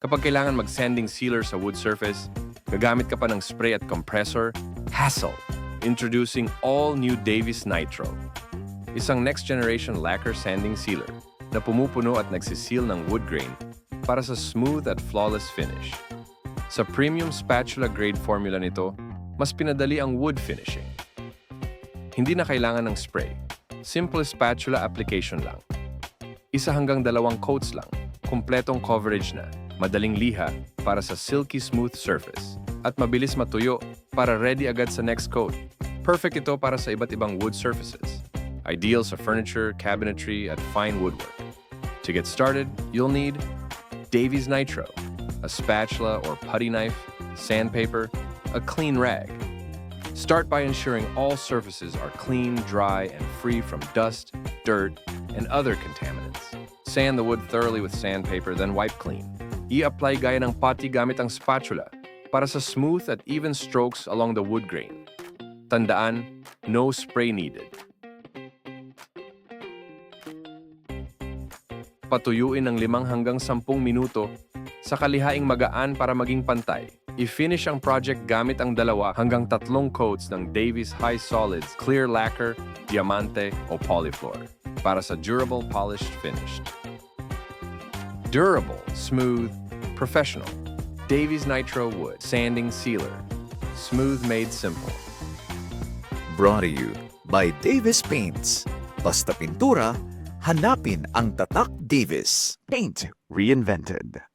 Kapag kailangan mag-sanding sealer sa wood surface, gagamit ka pa ng spray at compressor, hassle. Introducing all-new DAVIES Nitro. Isang next-generation lacquer sanding sealer na pumupuno at nagsiseal ng wood grain para sa smooth at flawless finish. Sa premium spatula-grade formula nito, mas pinadali ang wood finishing. Hindi na kailangan ng spray. Simple spatula application lang. 1 hanggang 2 coats lang, kumpletong coverage na, madaling liha para sa silky smooth surface, at mabilis matuyo para ready agad sa next coat. Perfect ito para sa iba't ibang wood surfaces. Ideal sa furniture, cabinetry, at fine woodwork. To get started, you'll need DAVIES Nitro, a spatula or putty knife, sandpaper, a clean rag. Start by ensuring all surfaces are clean, dry, and free from dust, dirt, and other contaminants. Sand the wood thoroughly with sandpaper, then wipe clean. I-apply gaya ng putty gamit ang spatula para sa smooth at even strokes along the wood grain. Tandaan, no spray needed. Patuyuin ng 5 hanggang 10 minuto sa kalihaing magaan para maging pantay. I-finish ang project gamit ang 2 hanggang 3 coats ng DAVIES High Solids Clear Lacquer, Diamante o Polyfloor para sa durable polished finished. Durable, smooth, professional. DAVIES Nitro Wood Sanding Sealer. Smooth made simple. Brought to you by Davis Paints. Basta pintura, hanapin ang tatak Davis. Paint reinvented.